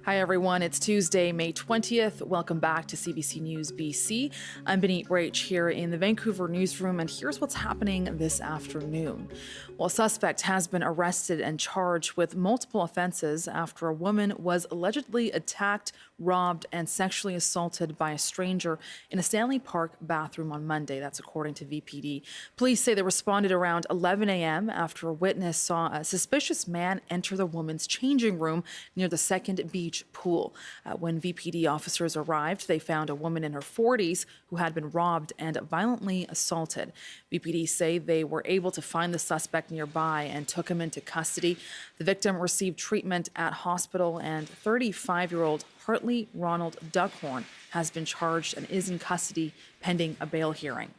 Hi, everyone. It's Tuesday, May 20th. Welcome back to CBC News BC. I'm Benit Rach here in the Vancouver newsroom, and here's what's happening this afternoon. Well, a suspect has been arrested and charged with multiple offenses after a woman was allegedly attacked, robbed, and sexually assaulted by a stranger in a Stanley Park bathroom on Monday. That's according to VPD. Police say they responded around 11 a.m. after a witness saw a suspicious man enter the woman's changing room near the Second Beach pool. When VPD officers arrived, they found a woman in her 40s who had been robbed and violently assaulted. VPD say they were able to find the suspect nearby and took him into custody. The victim received treatment at hospital, and 35-year-old Hartley Ronald Duckhorn has been charged and is in custody pending a bail hearing.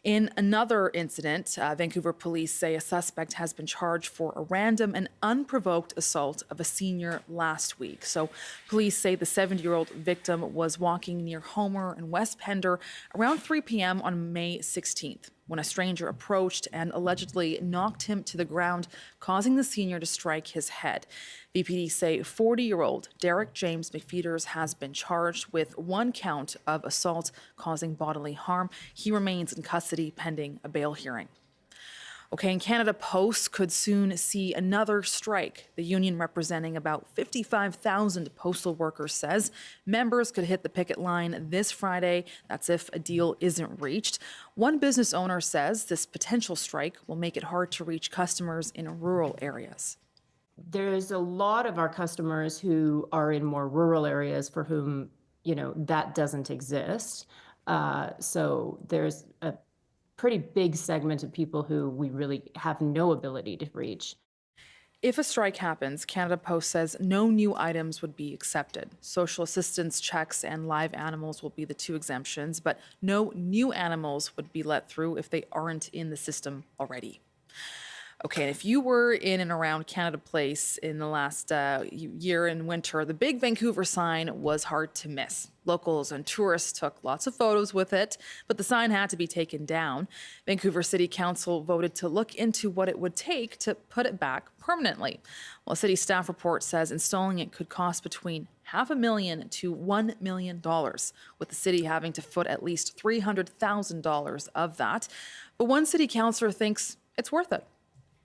In another incident, Vancouver police say a suspect has been charged for a random and unprovoked assault of a senior last week. So police say the 70-year-old victim was walking near Homer and West Pender around 3 p.m. on May 16th when a stranger approached and allegedly knocked him to the ground, causing the senior to strike his head. VPD say 40-year-old Derek James McFeeters has been charged with one count of assault causing bodily harm. He remains in custody pending a bail hearing. Okay, and Canada Post could soon see another strike. The union representing about 55,000 postal workers says members could hit the picket line this Friday. That's if a deal isn't reached. One business owner says this potential strike will make it hard to reach customers in rural areas. There's a lot of our customers who are in more rural areas for whom, that doesn't exist. So there's a pretty big segment of people who we really have no ability to reach. If a strike happens, Canada Post says no new items would be accepted. Social assistance checks and live animals will be the two exemptions, but no new animals would be let through if they aren't in the system already. Okay, and if you were in and around Canada Place in the last year in winter, the big Vancouver sign was hard to miss. Locals and tourists took lots of photos with it, but the sign had to be taken down. Vancouver City Council voted to look into what it would take to put it back permanently. Well, a city staff report says installing it could cost between $500,000 to $1 million, with the city having to foot at least $300,000 of that. But one city councillor thinks it's worth it.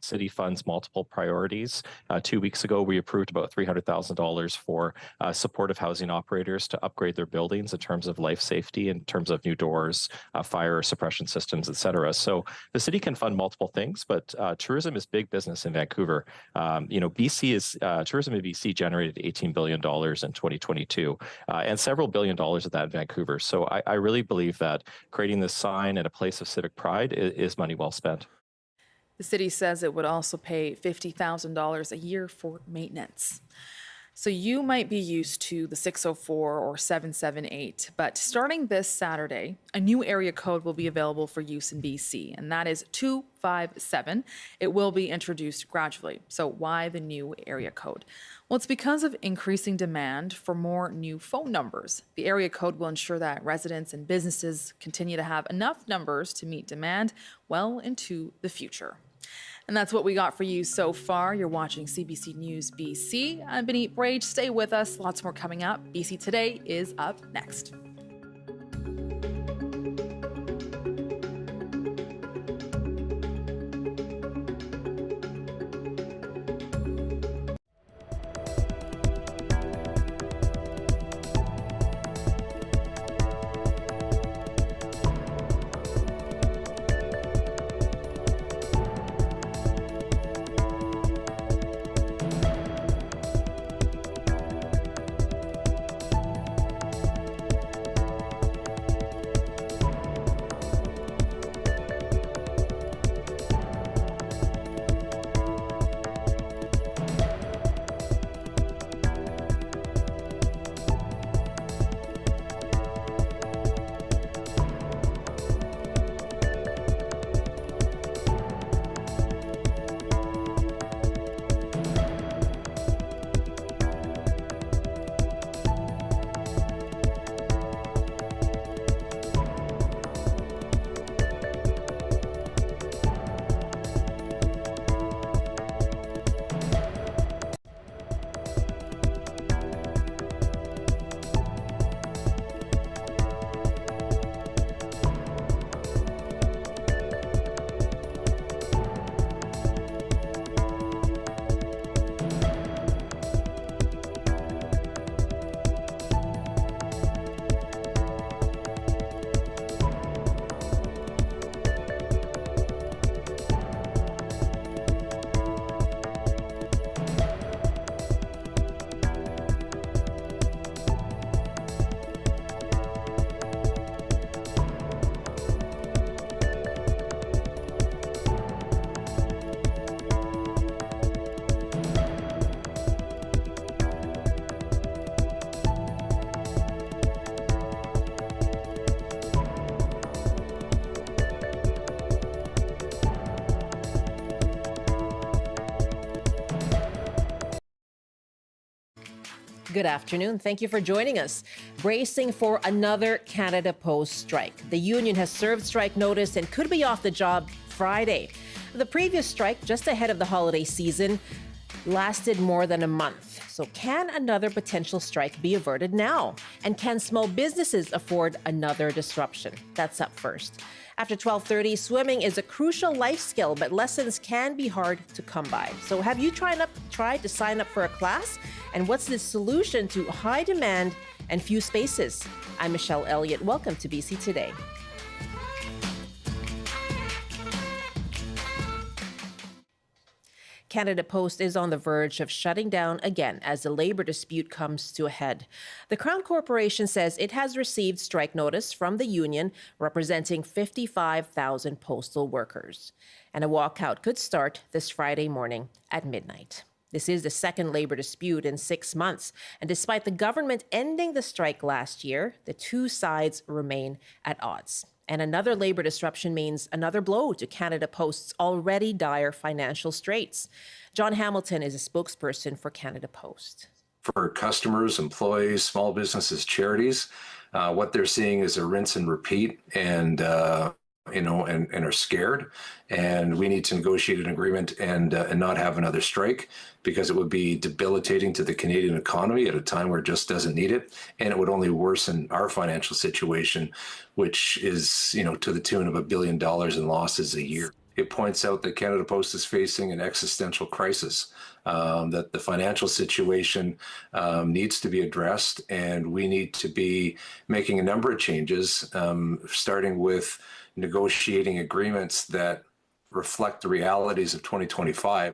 City funds multiple priorities. 2 weeks ago, we approved about $300,000 for supportive housing operators to upgrade their buildings in terms of life safety, in terms of new doors, fire suppression systems, et cetera. So the city can fund multiple things, but tourism is big business in Vancouver. Tourism in BC generated $18 billion in 2022, and several billion dollars of that in Vancouver. So I really believe that creating this sign and a place of civic pride is money well spent. The city says it would also pay $50,000 a year for maintenance. So you might be used to the 604 or 778, but starting this Saturday, a new area code will be available for use in BC, and that is 257. It will be introduced gradually. So why the new area code? Well, it's because of increasing demand for more new phone numbers. The area code will ensure that residents and businesses continue to have enough numbers to meet demand well into the future. And that's what we got for you so far. You're watching CBC News BC. I'm Benit Rach. Stay with us. Lots more coming up. BC Today is up next. Good afternoon. Thank you for joining us. Bracing for another Canada Post strike. The union has served strike notice and could be off the job Friday. The previous strike, just ahead of the holiday season, lasted more than a month. So can another potential strike be averted now? And can small businesses afford another disruption? That's up first. After 12:30, swimming is a crucial life skill, but lessons can be hard to come by. So have you tried to sign up for a class? And what's the solution to high demand and few spaces? I'm Michelle Elliott. Welcome to BC Today. Canada Post is on the verge of shutting down again as the labor dispute comes to a head. The Crown Corporation says it has received strike notice from the union representing 55,000 postal workers. And a walkout could start this Friday morning at midnight. This is the second labor dispute in 6 months. And despite the government ending the strike last year, the two sides remain at odds. And another labor disruption means another blow to Canada Post's already dire financial straits. John Hamilton is a spokesperson for Canada Post. For customers, employees, small businesses, charities, what they're seeing is a rinse and repeat, and are scared. And we need to negotiate an agreement and not have another strike, because it would be debilitating to the Canadian economy at a time where it just doesn't need it. And it would only worsen our financial situation, which is, to the tune of $1 billion in losses a year. It points out that Canada Post is facing an existential crisis, that the financial situation needs to be addressed, and we need to be making a number of changes, starting with negotiating agreements that reflect the realities of 2025.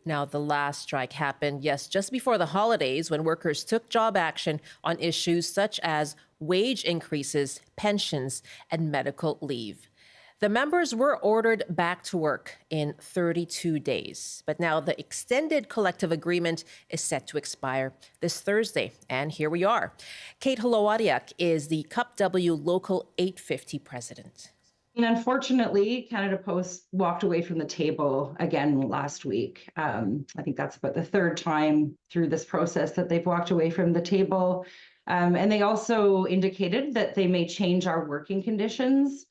Now, the last strike happened, just before the holidays, when workers took job action on issues such as wage increases, pensions, and medical leave. The members were ordered back to work in 32 days. But now the extended collective agreement is set to expire this Thursday. And here we are. Kate Hirakida is the Cup W Local 850 president. And unfortunately, Canada Post walked away from the table again last week. I think that's about the third time through this process that they've walked away from the table. And they also indicated that they may change our working conditions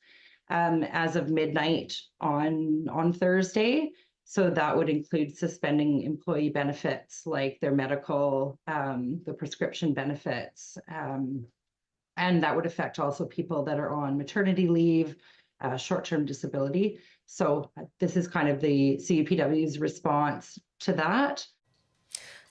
as of midnight on Thursday. So that would include suspending employee benefits like their medical, the prescription benefits. And that would affect also people that are on maternity leave, short-term disability. So this is kind of the CUPW's response to that.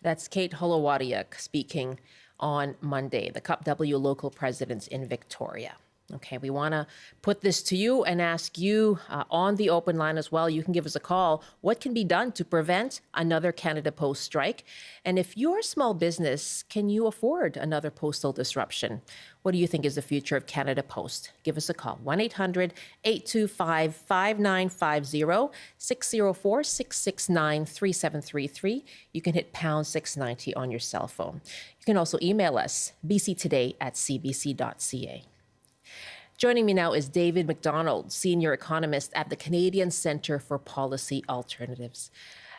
That's Kate Hirakida speaking on Monday, the Cup W local president in Victoria. Okay, we want to put this to you and ask you on the open line as well. You can give us a call. What can be done to prevent another Canada Post strike? And if you're a small business, can you afford another postal disruption? What do you think is the future of Canada Post? Give us a call. 1-800-825-5950, 604-669-3733. You can hit pound 690 on your cell phone. You can also email us, bctoday@cbc.ca. Joining me now is David MacDonald, senior economist at the Canadian Centre for Policy Alternatives.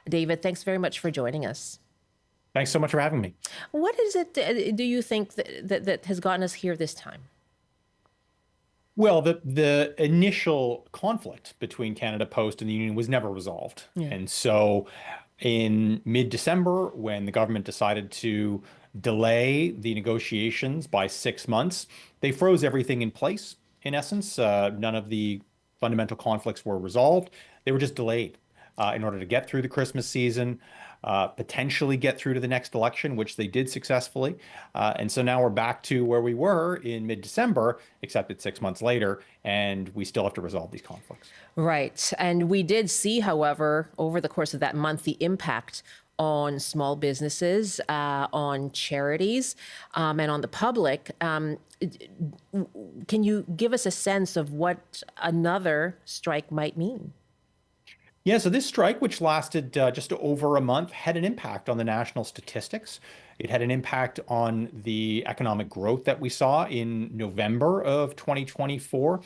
David, thanks very much for joining us. Thanks so much for having me. What is it, do you think, that has gotten us here this time? Well, the initial conflict between Canada Post and the union was never resolved. Yeah. And so in mid-December, when the government decided to delay the negotiations by 6 months, they froze everything in place. In essence, none of the fundamental conflicts were resolved. They were just delayed in order to get through the Christmas season, potentially get through to the next election, which they did successfully. And so now we're back to where we were in mid-December, except it's 6 months later, and we still have to resolve these conflicts. Right. And we did see, however, over the course of that month, the impact on small businesses, on charities, and on the public. Can you give us a sense of what another strike might mean? Yeah, so this strike, which lasted just over a month, had an impact on the national statistics. It had an impact on the economic growth that we saw in November of 2024.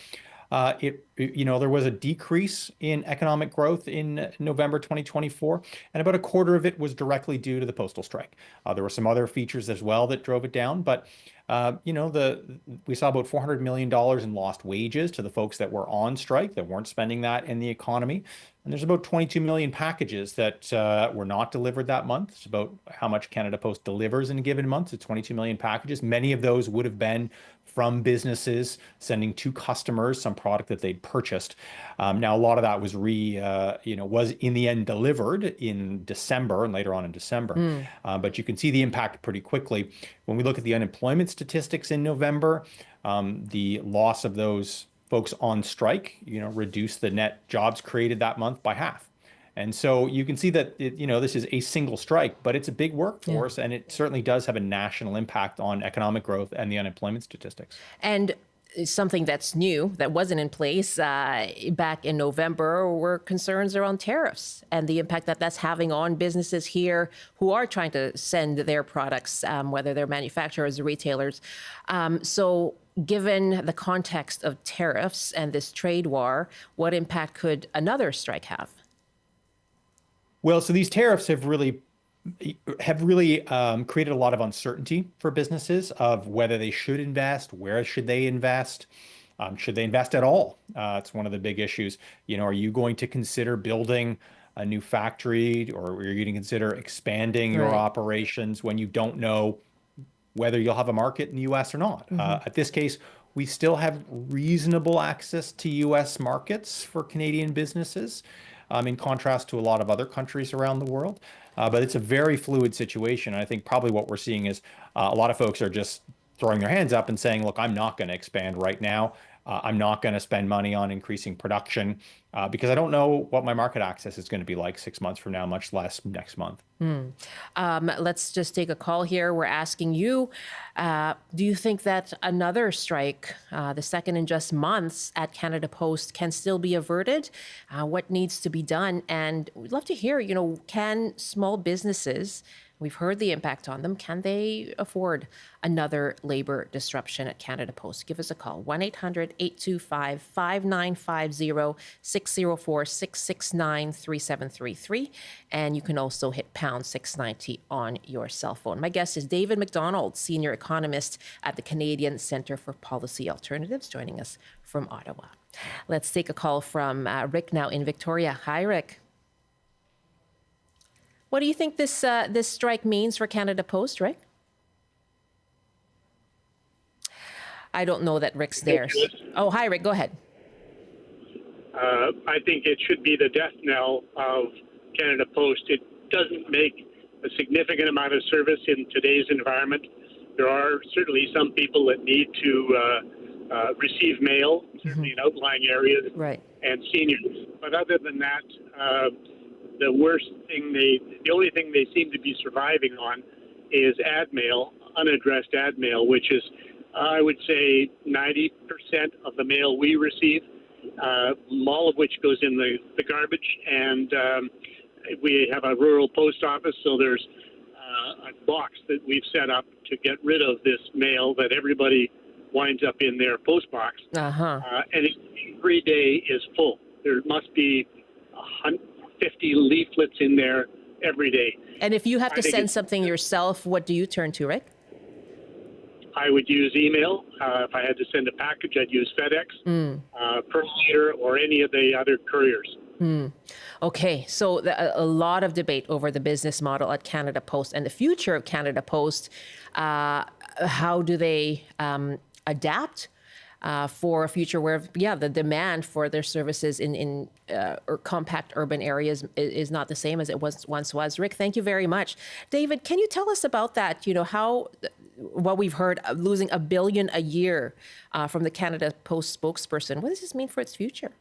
there was a decrease in economic growth in November 2024, and about a quarter of it was directly due to the postal strike. There were some other features as well that drove it down, but we saw about $400 million in lost wages to the folks that were on strike, that weren't spending that in the economy. And there's about 22 million packages that were not delivered that month. It's about how much Canada Post delivers in a given month. It's 22 million packages. Many of those would have been from businesses sending to customers some product that they'd purchased. Now, a lot of that was was in the end delivered in December and later on in December. But you can see the impact pretty quickly. When we look at the unemployment statistics in November, the loss of those folks on strike, reduced the net jobs created that month by half. And so you can see that, this is a single strike, but it's a big workforce, and it certainly does have a national impact on economic growth and the unemployment statistics. And something that's new, that wasn't in place back in November, were concerns around tariffs and the impact that that's having on businesses here who are trying to send their products, whether they're manufacturers or retailers. So given the context of tariffs and this trade war, what impact could another strike have? Well, so these tariffs have really created a lot of uncertainty for businesses of whether they should invest, where should they invest, should they invest at all? It's one of the big issues. Are you going to consider building a new factory, or are you going to consider expanding your operations when you don't know whether you'll have a market in the U.S. or not? At this case, we still have reasonable access to U.S. markets for Canadian businesses, in contrast to a lot of other countries around the world. But it's a very fluid situation. And I think probably what we're seeing is a lot of folks are just throwing their hands up and saying, look, I'm not going to expand right now. I'm not going to spend money on increasing production because I don't know what my market access is going to be like 6 months from now, much less next month. Let's just take a call here. We're asking you, do you think that another strike, the second in just months at Canada Post, can still be averted? What needs to be done? And we'd love to hear, can small businesses, we've heard the impact on them, can they afford another labor disruption at Canada Post? Give us a call, 1-800-825-5950, 604-669-3733. And you can also hit pound 690 on your cell phone. My guest is David MacDonald, Senior Economist at the Canadian Centre for Policy Alternatives, joining us from Ottawa. Let's take a call from Rick now in Victoria. Hi, Rick. What do you think this strike means for Canada Post, Rick? I don't know that Rick's there. Oh, hi, Rick. Go ahead. I think it should be the death knell of Canada Post. It doesn't make a significant amount of service in today's environment. There are certainly some people that need to receive mail, certainly in outlying areas, and seniors. But other than that, the only thing they seem to be surviving on is ad mail, unaddressed ad mail, which is, I would say, 90% of the mail we receive, all of which goes in the garbage. And we have a rural post office, so there's a box that we've set up to get rid of this mail that everybody winds up in their post box. And every day is full. There must be 150 leaflets in there every day. And if you have to send something yourself, what do you turn to, Rick? I would use email. If I had to send a package, I'd use FedEx, per leader, or any of the other couriers. Okay, so a lot of debate over the business model at Canada Post and the future of Canada Post. How do they adapt for a future where, the demand for their services in or compact urban areas is not the same as it once was? Rick, thank you very much. David, can you tell us about that? What we've heard, losing $1 billion a year from the Canada Post spokesperson. What does this mean for its future?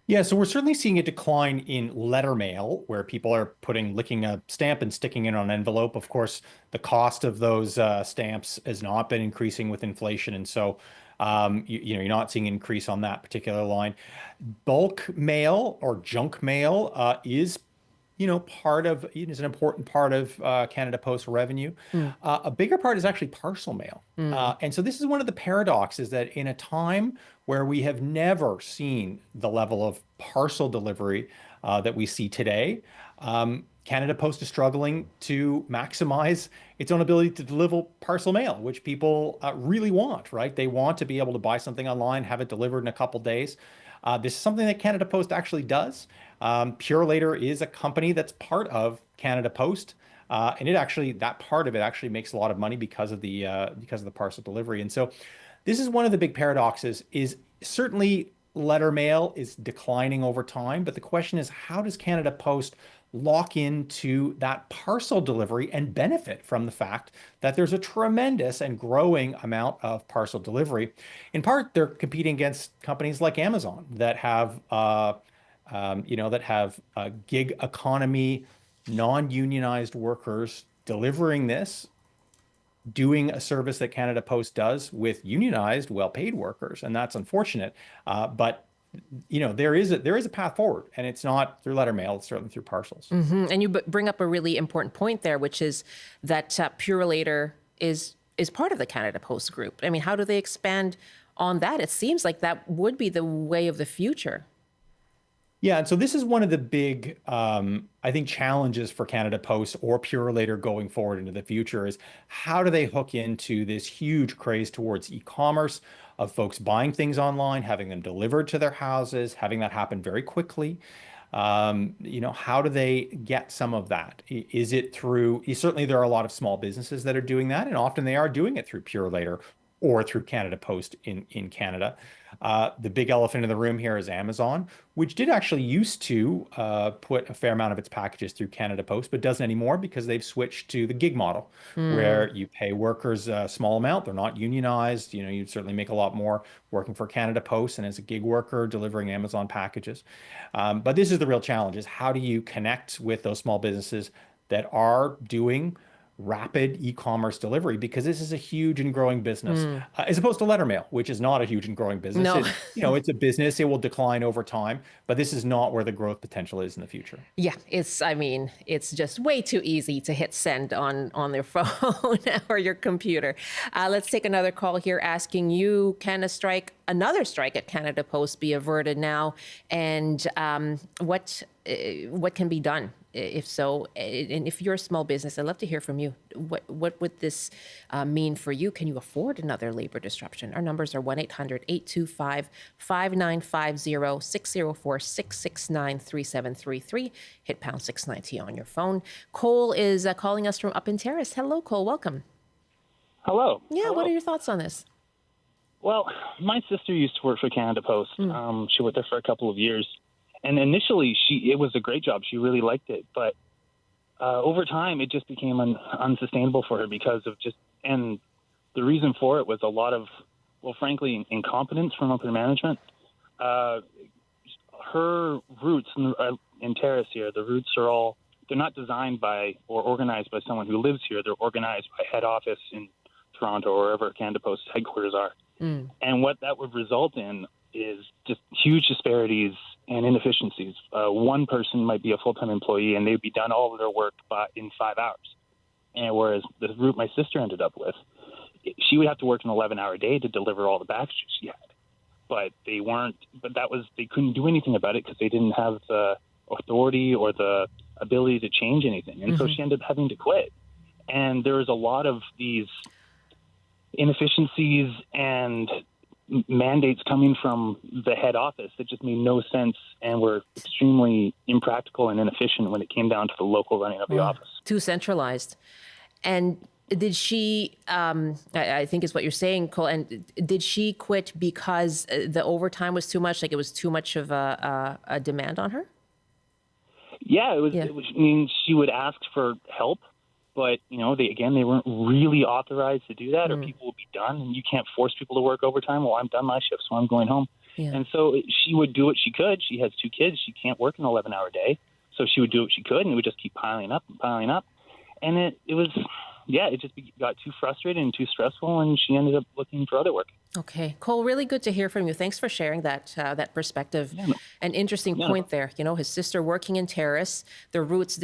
Yeah, so we're certainly seeing a decline in letter mail, where people are licking a stamp and sticking it on an envelope. Of course, the cost of those stamps has not been increasing with inflation, and so you're not seeing an increase on that particular line. Bulk mail or junk mail is is an important part of Canada Post revenue. A bigger part is actually parcel mail. And so this is one of the paradoxes that in a time where we have never seen the level of parcel delivery that we see today, Canada Post is struggling to maximize its own ability to deliver parcel mail, which people really want, right? They want to be able to buy something online, have it delivered in a couple days. This is something that Canada Post actually does. Purolator is a company that's part of Canada Post, and that part of it actually makes a lot of money because of the parcel delivery. And so, this is one of the big paradoxes. Is certainly letter mail is declining over time, but the question is, how does Canada Post lock into that parcel delivery and benefit from the fact that there's a tremendous and growing amount of parcel delivery? In part, they're competing against companies like Amazon that have gig economy, non-unionized workers delivering this, doing a service that Canada Post does with unionized, well-paid workers, and that's unfortunate. But there is a path forward, and it's not through letter mail; it's certainly through parcels. And you bring up a really important point there, which is that Purolator is part of the Canada Post group. I mean, how do they expand on that? It seems like that would be the way of the future. Yeah, and so this is one of the big, I think, challenges for Canada Post or Purolator going forward into the future is how do they hook into this huge craze towards e-commerce of folks buying things online, having them delivered to their houses, having that happen very quickly. How do they get some of that? Is it through, certainly there are a lot of small businesses that are doing that, and often they are doing it through Purolator or through Canada Post in Canada. The big elephant in the room here is Amazon, which did actually used to put a fair amount of its packages through Canada Post, but doesn't anymore because they've switched to the gig model, where you pay workers a small amount. They're not unionized. You'd certainly make a lot more working for Canada Post and as a gig worker delivering Amazon packages. But this is the real challenge: is how do you connect with those small businesses that are doing rapid e-commerce delivery, because this is a huge and growing business, as opposed to letter mail, which is not a huge and growing business. No. It's a business. It will decline over time, but this is not where the growth potential is in the future. Yeah, it's just way too easy to hit send on their phone or your computer. Let's take another call here asking you, can another strike at Canada Post be averted now? And what can be done? If so, and if you're a small business, I'd love to hear from you. What would this mean for you? Can you afford another labor disruption? Our numbers are 1-800-825-5950, 604-669-3733. Hit pound 690 on your phone. Cole is calling us from up in Terrace. Hello, Cole. Welcome. Hello. Yeah, Hello. What are your thoughts on this? Well, my sister used to work for Canada Post. She worked there for a couple of years. And initially, it was a great job. She really liked it. But over time, it just became unsustainable for her because of and the reason for it was a lot of, frankly, incompetence from upper management. Her routes in Terrace here, the routes are they're not designed by or organized by someone who lives here. They're organized by head office in Toronto or wherever Canada Post headquarters are. And what that would result in is just huge disparities and inefficiencies. One person might be a full-time employee and they'd be done all of their work in 5 hours. And whereas the route my sister ended up with, she would have to work an 11-hour day to deliver all the packages she had. But they couldn't do anything about it because they didn't have the authority or the ability to change anything. And so she ended up having to quit. And there was a lot of these inefficiencies and mandates coming from the head office that just made no sense and were extremely impractical and inefficient when it came down to the local running of the office. Too centralized. And did she, I think is what you're saying, Cole, and did she quit because the overtime was too much, like it was too much of a demand on her? Yeah, it was. I mean, she would ask for help, but they weren't really authorized to do that, or people would be done, and you can't force people to work overtime. Well, I'm done my shift, so I'm going home. Yeah. And so she would do what she could. She has 2 kids. She can't work an 11-hour day, so she would do what she could, and it would just keep piling up and piling up. And it was it just got too frustrating and too stressful, and she ended up looking for other work. Okay, Cole, really good to hear from you. Thanks for sharing that perspective. Yeah, no. An interesting point there. His sister working in Terrace, the routes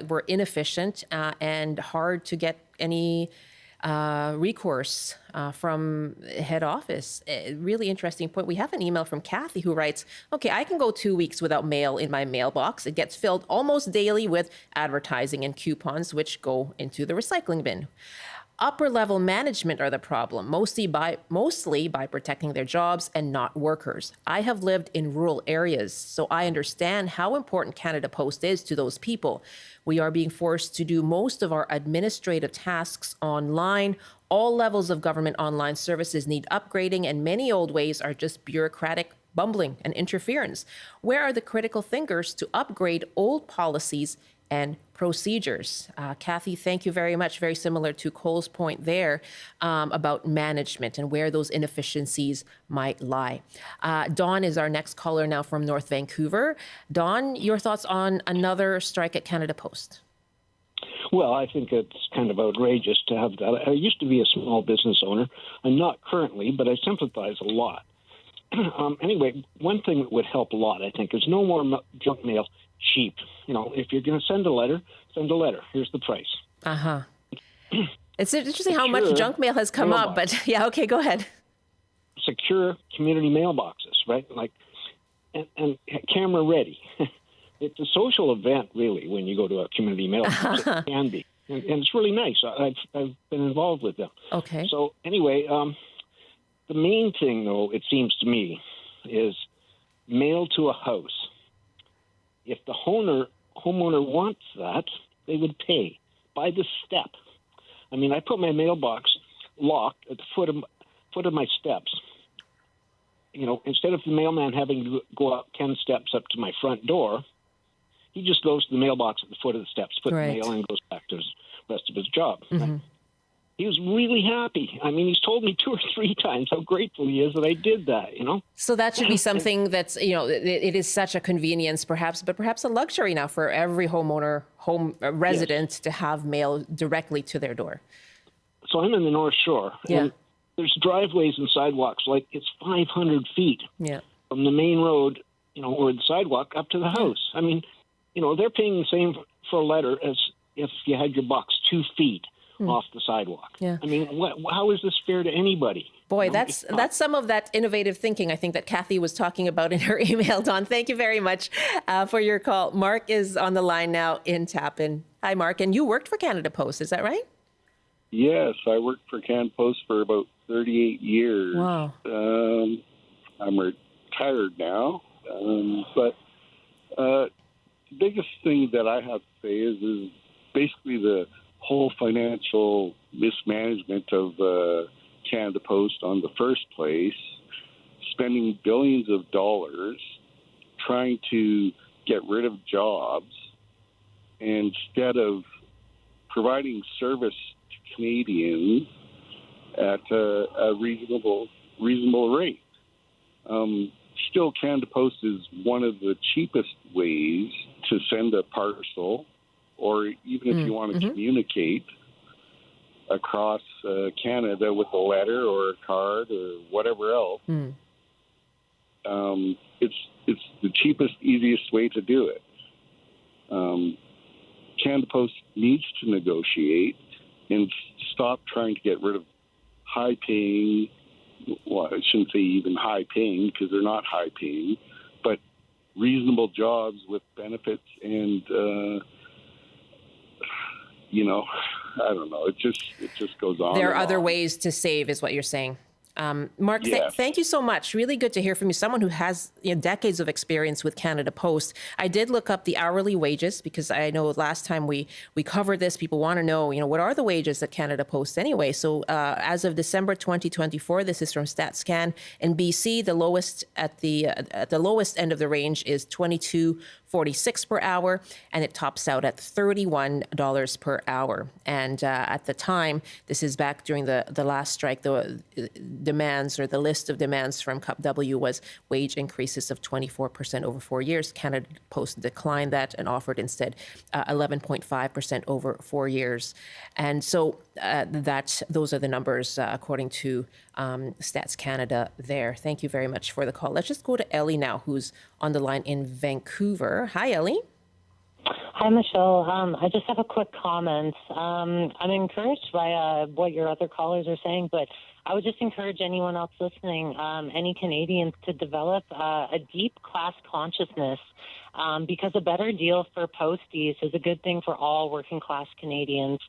were inefficient and hard to get any recourse from head office. Really interesting point. We have an email from Kathy who writes, okay, I can go 2 weeks without mail in my mailbox. It gets filled almost daily with advertising and coupons, which go into the recycling bin. Upper level management are the problem, mostly by protecting their jobs and not workers. I have lived in rural areas, so I understand how important Canada Post is to those people. We are being forced to do most of our administrative tasks online. All levels of government online services need upgrading, and many old ways are just bureaucratic bumbling and interference. Where are the critical thinkers to upgrade old policies and procedures? Kathy, thank you very much. Very similar to Cole's point there about management and where those inefficiencies might lie. Dawn is our next caller now from North Vancouver. Dawn, your thoughts on another strike at Canada Post? Well, I think it's kind of outrageous to have that. I used to be a small business owner. I'm not currently, but I sympathize a lot. Anyway, one thing that would help a lot, I think, is no more junk mail. Cheap. If you're going to send a letter, send a letter. Here's the price. Uh-huh. It's interesting how much junk mail has come up, but yeah, okay, go ahead. Secure community mailboxes, right? And camera ready. It's a social event, really, when you go to a community mailbox. It can be. And it's really nice. I've been involved with them. Okay. So anyway, the main thing, though, it seems to me, is mail to a house. If the homeowner wants that, they would pay by the step. I mean, I put my mailbox locked at the foot of my steps. Instead of the mailman having to go up 10 steps up to my front door, he just goes to the mailbox at the foot of the steps, puts the mail in, and goes back to the rest of his job. Mm-hmm. Right? He was really happy. I mean, he's told me 2 or 3 times how grateful he is that I did that, So that should be something that's, it is such a convenience perhaps, but perhaps a luxury now for every resident to have mail directly to their door. So I'm in the North Shore. Yeah. And there's driveways and sidewalks, it's 500 feet from the main road, or the sidewalk up to the house. I mean, they're paying the same for a letter as if you had your box 2 feet off the sidewalk. Yeah. I mean, how is this fair to anybody? Boy, that's some of that innovative thinking, I think, that Kathy was talking about in her email, Don. Thank you very much for your call. Mark is on the line now in Tappan. Hi, Mark. And you worked for Canada Post, is that right? Yes, I worked for Canada Post for about 38 years. Wow. I'm retired now. But the biggest thing that I have to say is basically the whole financial mismanagement of Canada Post on the first place, spending billions of dollars trying to get rid of jobs instead of providing service to Canadians at a reasonable rate. Still, Canada Post is one of the cheapest ways to send a parcel, or even if you want to communicate across Canada with a letter or a card or whatever else. It's the cheapest, easiest way to do it. Canada Post needs to negotiate and stop trying to get rid of high-paying, well, I shouldn't say even high-paying because they're not high-paying, but reasonable jobs with benefits and I don't know. It just goes on. There are other ways to save, is what you're saying. Mark, thank you so much. Really good to hear from you, someone who has decades of experience with Canada Post. I did look up the hourly wages because I know last time we covered this, people want to know, what are the wages at Canada Post anyway? So as of December 2024, this is from StatScan. In BC, the lowest at the lowest end of the range is $22.46 per hour, and it tops out at $31 per hour. And at the time, this is back during the last strike, there demands, or the list of demands from CUPW, was wage increases of 24% over 4 years. Canada Post declined that and offered instead 11.5% over 4 years. And so those are the numbers according to Stats Canada there. Thank you very much for the call. Let's just go to Ellie now, who's on the line in Vancouver. Hi, Ellie. Hi, Michelle. I just have a quick comment. I'm encouraged by what your other callers are saying, but I would just encourage anyone else listening, any Canadians, to develop a deep class consciousness, because a better deal for posties is a good thing for all working class Canadians.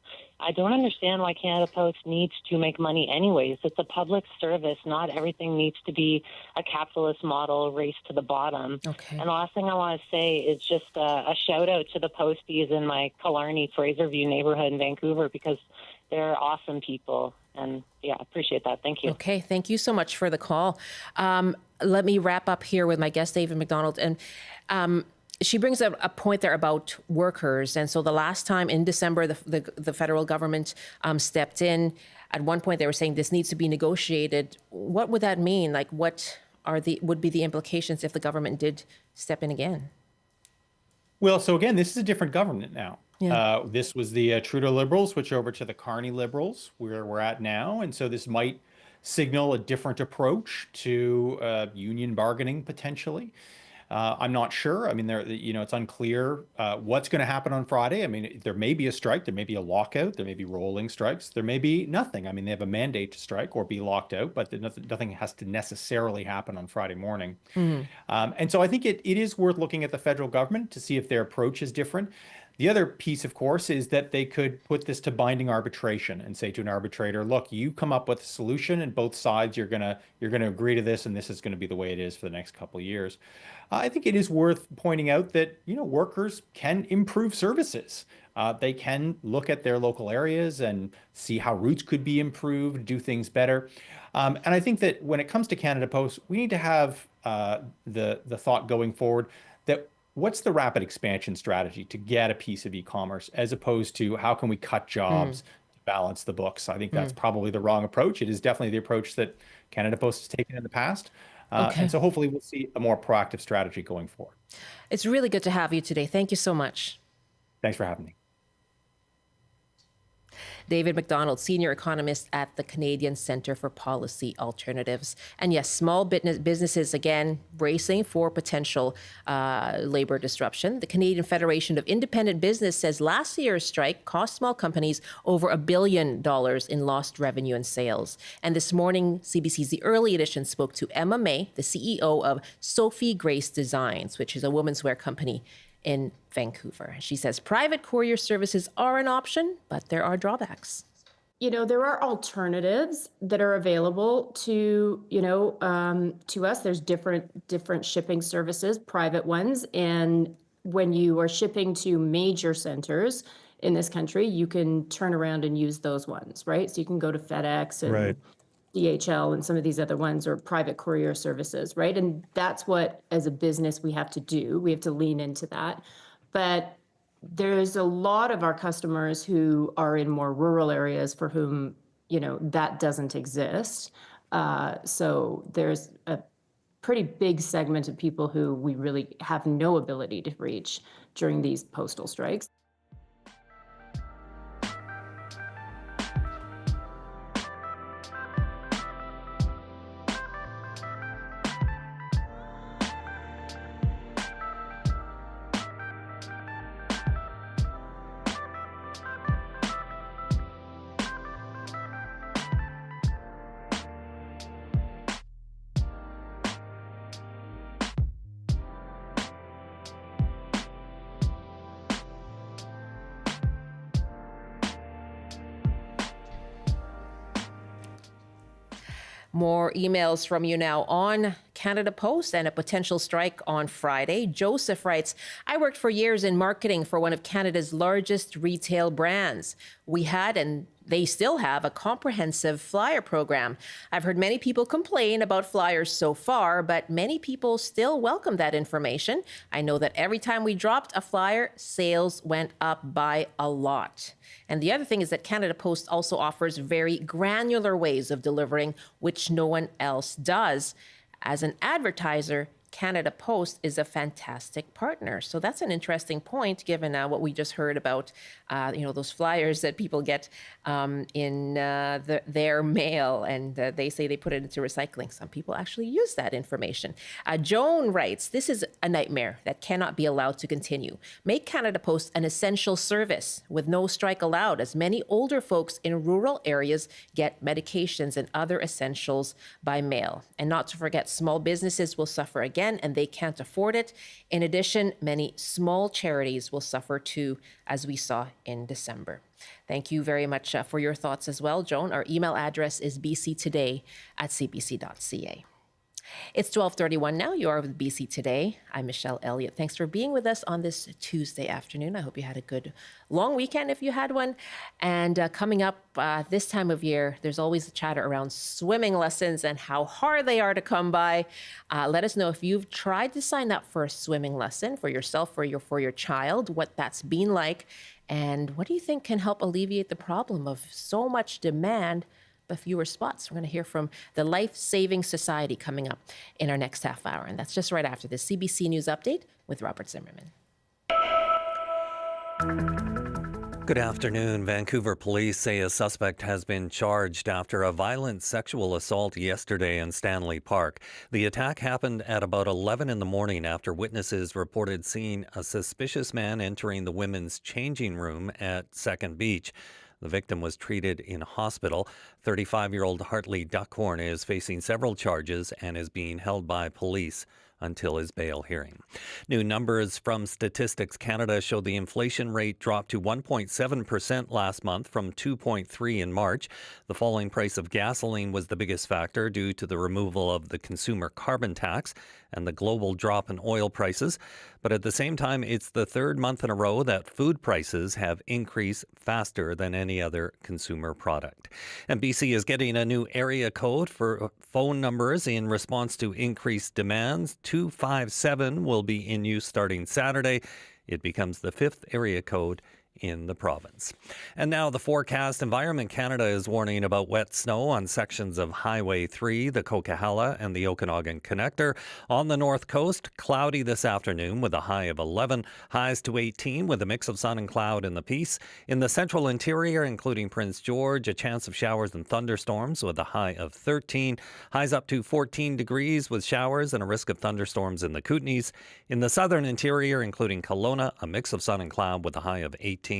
I don't understand why Canada Post needs to make money anyways. It's a public service. Not everything needs to be a capitalist model race to the bottom. Okay. And the last thing I want to say is just a shout out to the posties in my Killarney, Fraserview neighborhood in Vancouver, because they're awesome people. And yeah, appreciate that. Thank you. Okay, thank you so much for the call. Let me wrap up here with my guest, David MacDonald. And she brings up a point there about workers. And so the last time in December, the federal government stepped in. At one point, they were saying this needs to be negotiated. What would that mean? Like, what would be the implications if the government did step in again? Well, so again, this is a different government now. Yeah. This was the Trudeau Liberals, switch over to the Carney Liberals, where we're at now. And so this might signal a different approach to union bargaining potentially. I'm not sure. I mean, it's unclear what's going to happen on Friday. I mean, there may be a strike, there may be a lockout, there may be rolling strikes, there may be nothing. I mean, they have a mandate to strike or be locked out, but nothing has to necessarily happen on Friday morning. Mm-hmm. And so I think it is worth looking at the federal government to see if their approach is different. The other piece, of course, is that they could put this to binding arbitration and say to an arbitrator, look, you come up with a solution and both sides, you're gonna agree to this, and this is going to be the way it is for the next couple of years. I think it is worth pointing out that, workers can improve services. They can look at their local areas and see how routes could be improved, do things better. And I think that when it comes to Canada Post, we need to have the thought going forward that what's the rapid expansion strategy to get a piece of e-commerce, as opposed to how can we cut jobs to balance the books? I think that's probably the wrong approach. It is definitely the approach that Canada Post has taken in the past. And so hopefully we'll see a more proactive strategy going forward. It's really good to have you today. Thank you so much. Thanks for having me. David MacDonald, senior economist at the Canadian Centre for Policy Alternatives. And yes, small businesses, again, bracing for potential labor disruption. The Canadian Federation of Independent Business says last year's strike cost small companies over $1 billion in lost revenue and sales. And this morning, CBC's The Early Edition spoke to Emma May, the CEO of Sophie Grace Designs, which is a women's wear company in Vancouver. She says private courier services are an option, but there are drawbacks. There are alternatives that are available to, to us. There's different shipping services, private ones. And when you are shipping to major centers in this country, you can turn around and use those ones, right? So you can go to FedEx and DHL and some of these other ones, or private courier services, right? And that's what, as a business, we have to do. We have to lean into that. But there's a lot of our customers who are in more rural areas for whom, that doesn't exist. So there's a pretty big segment of people who we really have no ability to reach during these postal strikes. More emails from you now on Canada Post and a potential strike on Friday. Joseph writes, I worked for years in marketing for one of Canada's largest retail brands. We had, and they still have, a comprehensive flyer program. I've heard many people complain about flyers so far, but many people still welcome that information. I know that every time we dropped a flyer, sales went up by a lot. And the other thing is that Canada Post also offers very granular ways of delivering, which no one else does. As an advertiser, Canada Post is a fantastic partner. So that's an interesting point, given what we just heard about, those flyers that people get in their mail, and they say they put it into recycling. Some people actually use that information. Joan writes, this is a nightmare that cannot be allowed to continue. Make Canada Post an essential service with no strike allowed, as many older folks in rural areas get medications and other essentials by mail. And not to forget, small businesses will suffer again, and they can't afford it. In addition, many small charities will suffer too, as we saw in December. Thank you very much for your thoughts as well, Joan. Our email address is bctoday@cbc.ca. It's 12:31 now. You are with BC Today. I'm Michelle Elliott. Thanks for being with us on this Tuesday afternoon. I hope you had a good long weekend if you had one. And coming up this time of year, there's always a chatter around swimming lessons and how hard they are to come by. Let us know if you've tried to sign up for a swimming lesson for yourself or for your child, what that's been like, and what do you think can help alleviate the problem of so much demand but fewer spots. We're going to hear from the Lifesaving Society coming up in our next half hour. And that's just right after the CBC News Update with Robert Zimmerman. Good afternoon. Vancouver police say a suspect has been charged after a violent sexual assault yesterday in Stanley Park. The attack happened at about 11 in the morning after witnesses reported seeing a suspicious man entering the women's changing room at Second Beach. The victim was treated in hospital. 35-year-old Hartley Duckhorn is facing several charges and is being held by police until his bail hearing. New numbers from Statistics Canada show the inflation rate dropped to 1.7% last month from 2.3% in March. The falling price of gasoline was the biggest factor due to the removal of the consumer carbon tax and the global drop in oil prices. But at the same time, it's the third month in a row that food prices have increased faster than any other consumer product. And BC is getting a new area code for phone numbers in response to increased demands. 257 will be in use starting Saturday. It becomes the fifth area code in the province. And now the forecast. Environment Canada is warning about wet snow on sections of Highway 3, the Coquihalla and the Okanagan Connector. On the north coast, cloudy this afternoon with a high of 11, highs to 18 with a mix of sun and cloud in the Peace. In the central interior, including Prince George, a chance of showers and thunderstorms with a high of 13, highs up to 14 degrees with showers and a risk of thunderstorms in the Kootenays. In the southern interior, including Kelowna, a mix of sun and cloud with a high of 18.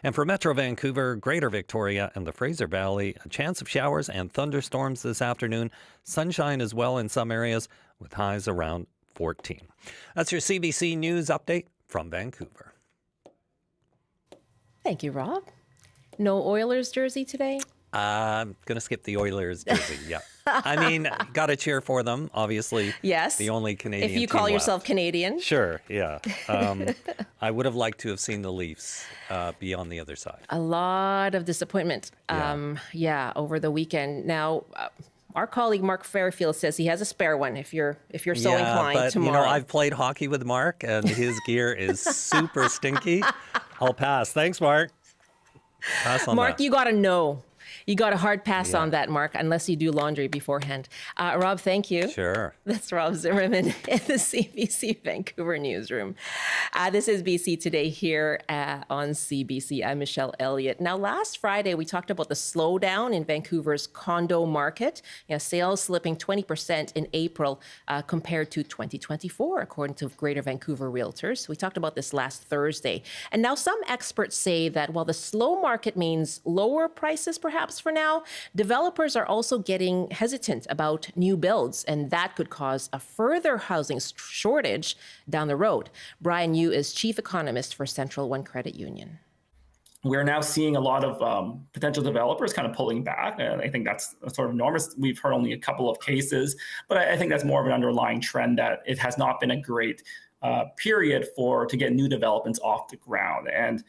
And for Metro Vancouver, Greater Victoria and the Fraser Valley, a chance of showers and thunderstorms this afternoon. Sunshine as well in some areas with highs around 14. That's your CBC News Update from Vancouver. Thank you, Rob. No Oilers jersey today? I'm going to skip the Oilers jersey, yeah. I mean, got to cheer for them, obviously. Yes. The only Canadian If you team call left. yourself Canadian. Sure, yeah. I would have liked to have seen the Leafs be on the other side. A lot of disappointment, over the weekend. Now, our colleague Mark Fairfield says he has a spare one if you're so inclined but, tomorrow. You know, I've played hockey with Mark, and his gear is super stinky. I'll pass. Thanks, Mark. Pass on Mark, that. you got to know. You got a hard pass on that, Mark, unless you do laundry beforehand. Rob, thank you. Sure. That's Rob Zimmerman in the CBC Vancouver newsroom. This is BC Today here on CBC. I'm Michelle Elliott. Now, last Friday, we talked about the slowdown in Vancouver's condo market. Sales slipping 20% in April compared to 2024, according to Greater Vancouver Realtors. We talked about this last Thursday. And now some experts say that while the slow market means lower prices, perhaps for now, developers are also getting hesitant about new builds, and that could cause a further housing shortage down the road. Brian Yu is chief economist for Central One Credit Union. we're now seeing a lot of potential developers kind of pulling back. And I think that's sort of normal. We've heard only a couple of cases, but I think that's more of an underlying trend that it has not been a great period to get new developments off the ground. And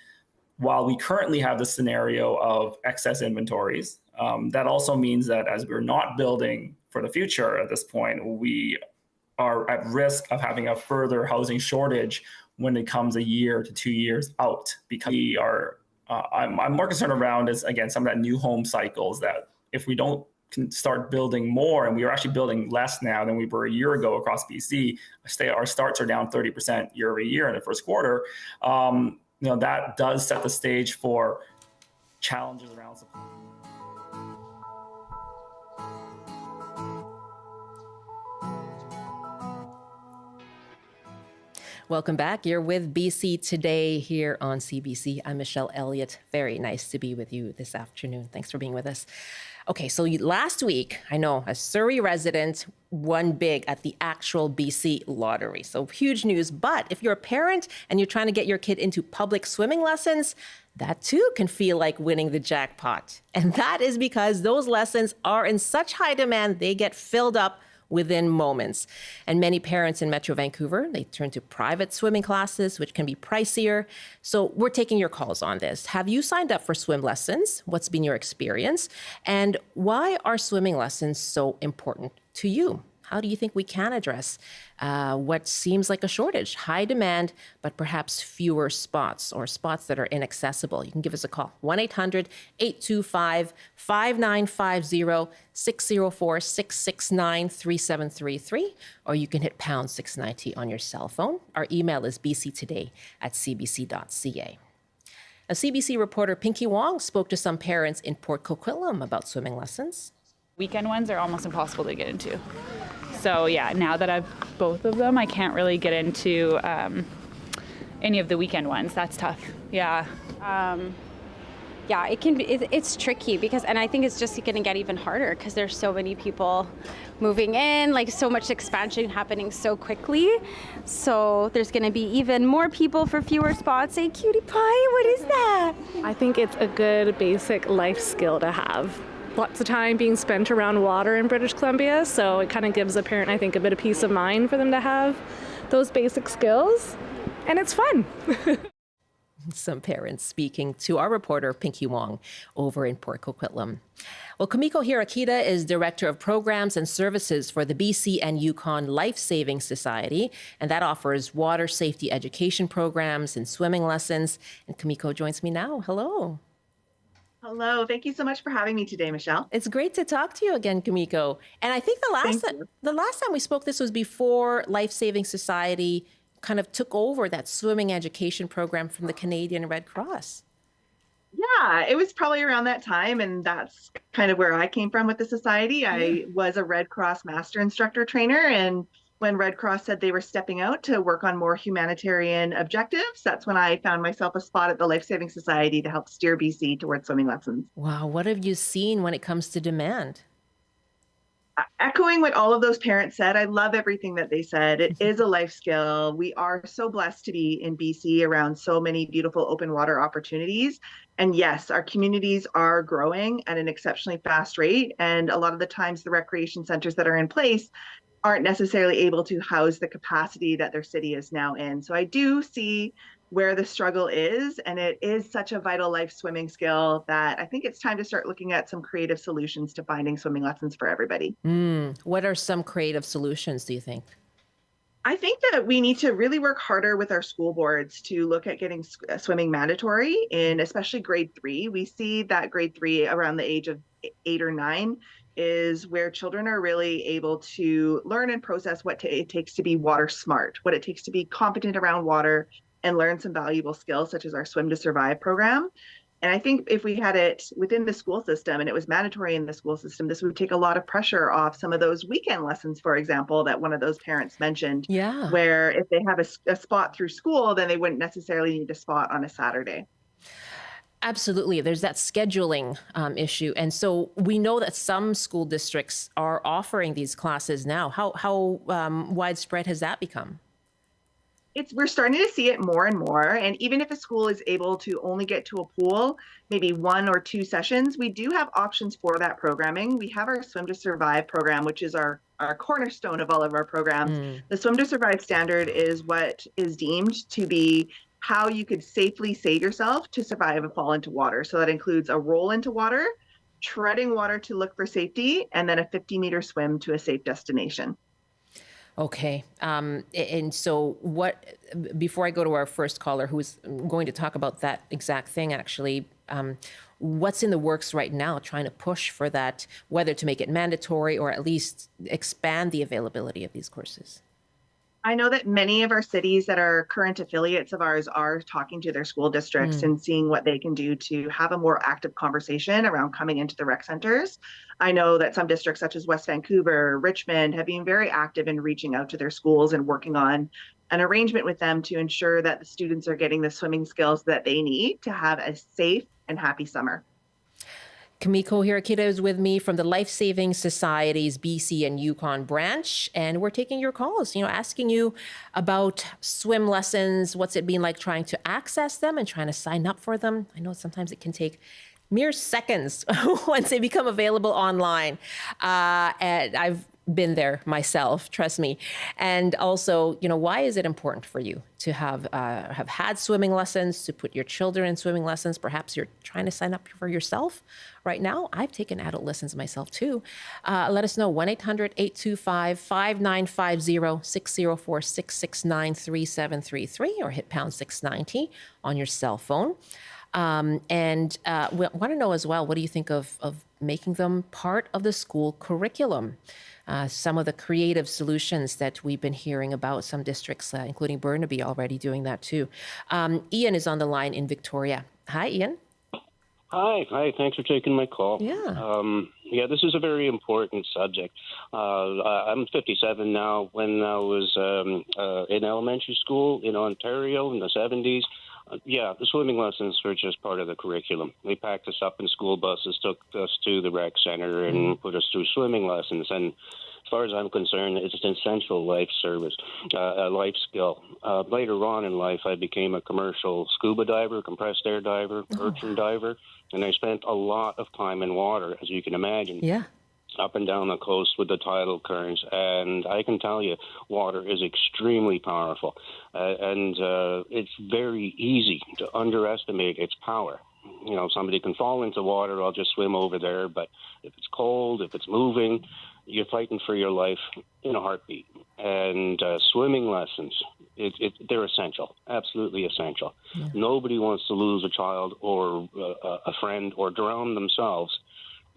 while we currently have the scenario of excess inventories, that also means that as we're not building for the future at this point, we are at risk of having a further housing shortage when it comes a year to 2 years out, because we are I'm more concerned around is, again, some of that new home cycles, that if we don't start building more, and we are actually building less now than we were a year ago across BC, our starts are down 30% year over year in the first quarter, that does set the stage for challenges around supply. Welcome back. You're with BC Today here on CBC. I'm Michelle Elliott. Very nice to be with you this afternoon. Thanks for being with us. Okay, so last week, I know, a Surrey resident won big at the actual BC lottery. So huge news. But if you're a parent and you're trying to get your kid into public swimming lessons, that too can feel like winning the jackpot. And that is because those lessons are in such high demand, they get filled up within moments. And many parents in Metro Vancouver, they turn to private swimming classes, which can be pricier. So we're taking your calls on this. Have you signed up for swim lessons? What's been your experience? And why are swimming lessons so important to you? How do you think we can address what seems like a shortage, high demand, but perhaps fewer spots, or spots that are inaccessible? You can give us a call, 1-800-825-5950, 604-669-3733, or you can hit pound 690 on your cell phone. Our email is bctoday@cbc.ca. A CBC reporter Pinky Wong spoke to some parents in Port Coquitlam about swimming lessons. Weekend ones are almost impossible to get into. So yeah, now that I've both of them, I can't really get into any of the weekend ones. That's tough. Yeah. Yeah, it can be. It's tricky and I think it's just going to get even harder because there's so many people moving in, like so much expansion happening so quickly. So there's going to be even more people for fewer spots. Say, cutie pie, what is that? I think it's a good basic life skill to have. Lots of time being spent around water in British Columbia, so it kind of gives a parent, I think, a bit of peace of mind for them to have those basic skills, and it's fun. Some parents speaking to our reporter, Pinky Wong, over in Port Coquitlam. Well, Kimiko Hirakida is Director of Programs and Services for the BC and Yukon Lifesaving Society, and that offers water safety education programs and swimming lessons. And Kimiko joins me now. Hello. Hello. Thank you so much for having me today, Michelle. It's great to talk to you again, Kimiko. And I think the last time we spoke, this was before Lifesaving Society kind of took over that swimming education program from the Canadian Red Cross. Yeah, it was probably around that time, and that's kind of where I came from with the society. I was a Red Cross master instructor trainer, and when Red Cross said they were stepping out to work on more humanitarian objectives, that's when I found myself a spot at the Lifesaving Society to help steer BC towards swimming lessons. Wow, what have you seen when it comes to demand? Echoing what all of those parents said, I love everything that they said. It is a life skill. We are so blessed to be in BC around so many beautiful open water opportunities. And yes, our communities are growing at an exceptionally fast rate. And a lot of the times the recreation centers that are in place aren't necessarily able to house the capacity that their city is now in. So I do see where the struggle is, and it is such a vital life swimming skill that I think it's time to start looking at some creative solutions to finding swimming lessons for everybody. What are some creative solutions, do you think? I think that we need to really work harder with our school boards to look at getting swimming mandatory in especially grade 3. We see that grade 3 around the age of 8 or 9 is where children are really able to learn and process what it takes to be water smart, what it takes to be competent around water, and learn some valuable skills such as our Swim to Survive program. And I think if we had it within the school system and it was mandatory in the school system, this would take a lot of pressure off some of those weekend lessons, for example, that one of those parents mentioned, where if they have a spot through school, then they wouldn't necessarily need a spot on a Saturday. Absolutely. There's that scheduling issue. And so we know that some school districts are offering these classes now. How widespread has that become? We're starting to see it more and more. And even if a school is able to only get to a pool, maybe 1 or 2 sessions, we do have options for that programming. We have our Swim to Survive program, which is our cornerstone of all of our programs. The Swim to Survive standard is what is deemed to be how you could safely save yourself to survive a fall into water. So that includes a roll into water, treading water to look for safety, and then a 50-meter swim to a safe destination. Okay. And so before I go to our first caller, who's going to talk about that exact thing, actually, what's in the works right now, trying to push for that, whether to make it mandatory or at least expand the availability of these courses? I know that many of our cities that are current affiliates of ours are talking to their school districts and seeing what they can do to have a more active conversation around coming into the rec centers. I know that some districts such as West Vancouver, Richmond have been very active in reaching out to their schools and working on an arrangement with them to ensure that the students are getting the swimming skills that they need to have a safe and happy summer. Kimiko Hirakida is with me from the Lifesaving Society's BC and Yukon branch, and we're taking your calls, asking you about swim lessons. What's it been like trying to access them and trying to sign up for them? I know sometimes it can take mere seconds once they become available online. And I've been there myself, trust me. And also, why is it important for you to have had swimming lessons, to put your children in swimming lessons? Perhaps you're trying to sign up for yourself right now. I've taken adult lessons myself too. Let us know, 1-800-825-5950, 604-669-3733, or hit pound 690 on your cell phone. And we want to know as well, what do you think of making them part of the school curriculum? Some of the creative solutions that we've been hearing about, some districts, including Burnaby, already doing that too. Ian is on the line in Victoria. Hi, Ian. Hi. Thanks for taking my call. Yeah. This is a very important subject. I'm 57 now. When I was in elementary school in Ontario in the 70s, the swimming lessons were just part of the curriculum. They packed us up in school buses, took us to the rec center, and put us through swimming lessons. And as far as I'm concerned, it's an essential life service, a life skill. Later on in life, I became a commercial scuba diver, compressed air diver, urchin diver, and I spent a lot of time in water, as you can imagine. Yeah. Up and down the coast with the tidal currents, and I can tell you, water is extremely powerful, and it's very easy to underestimate its power. Somebody can fall into water, I'll just swim over there, but if it's cold, if it's moving, you're fighting for your life in a heartbeat. And swimming lessons, they're essential, absolutely essential. Yeah. Nobody wants to lose a child or a friend or drown themselves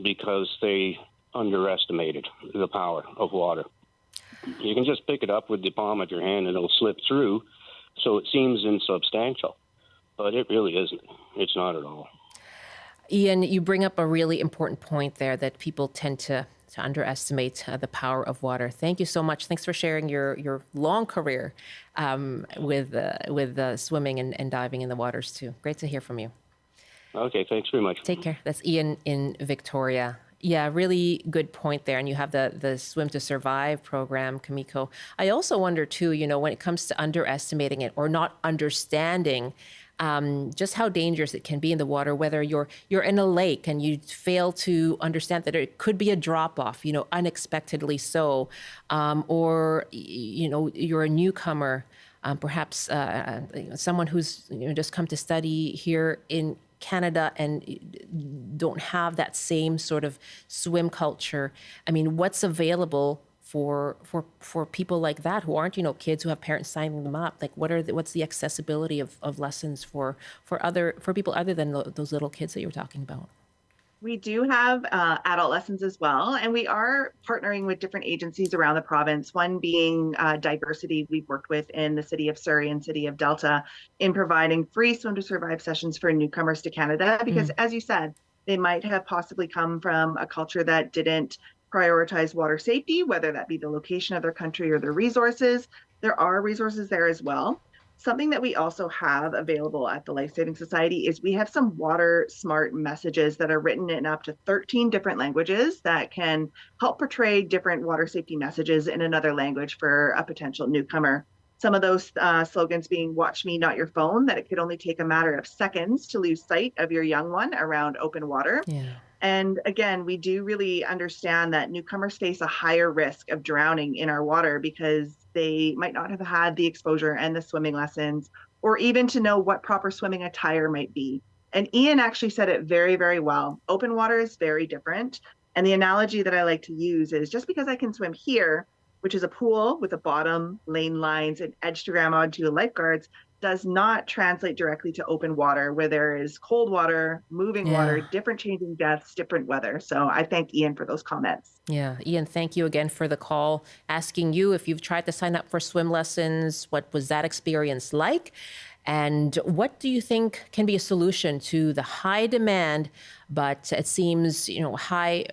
because they underestimated the power of water. You can just pick it up with the palm of your hand and it'll slip through, so it seems insubstantial, but it really isn't. It's not at all. Ian, you bring up a really important point there, that people tend to underestimate the power of water. Thank you so much. Thanks for sharing your long career with swimming and diving in the waters too. Great to hear from you. Okay, thanks very much. Take care. That's Ian in Victoria. Yeah, really good point there. And you have the Swim to Survive program, Kimiko. I also wonder too, when it comes to underestimating it or not understanding just how dangerous it can be in the water, whether you're in a lake and you fail to understand that it could be a drop-off, unexpectedly so, or, you're a newcomer, perhaps someone who's just come to study here in Canada and don't have that same sort of swim culture. I mean, what's available for people like that who aren't, kids who have parents signing them up? Like, what's the accessibility of lessons for people other than those little kids that you were talking about? We do have adult lessons as well, and we are partnering with different agencies around the province, one being Diversity we've worked with in the city of Surrey and city of Delta in providing free Swim to Survive sessions for newcomers to Canada, because as you said, they might have possibly come from a culture that didn't prioritize water safety, whether that be the location of their country or their resources. There are resources there as well. Something that we also have available at the Lifesaving Society is we have some water smart messages that are written in up to 13 different languages that can help portray different water safety messages in another language for a potential newcomer. Some of those slogans being "Watch me, not your phone," that it could only take a matter of seconds to lose sight of your young one around open water. Yeah. And again, we do really understand that newcomers face a higher risk of drowning in our water because they might not have had the exposure and the swimming lessons, or even to know what proper swimming attire might be. And Ian actually said it very, very well. Open water is very different. And the analogy that I like to use is just because I can swim here, which is a pool with a bottom, lane lines, and edge-to-gram onto the lifeguards, does not translate directly to open water where there is cold water, moving water, different changing depths, different weather. So I thank Ian for those comments. Yeah, Ian, thank you again for the call. Asking you if you've tried to sign up for swim lessons, what was that experience like? And what do you think can be a solution to the high demand, but it seems, high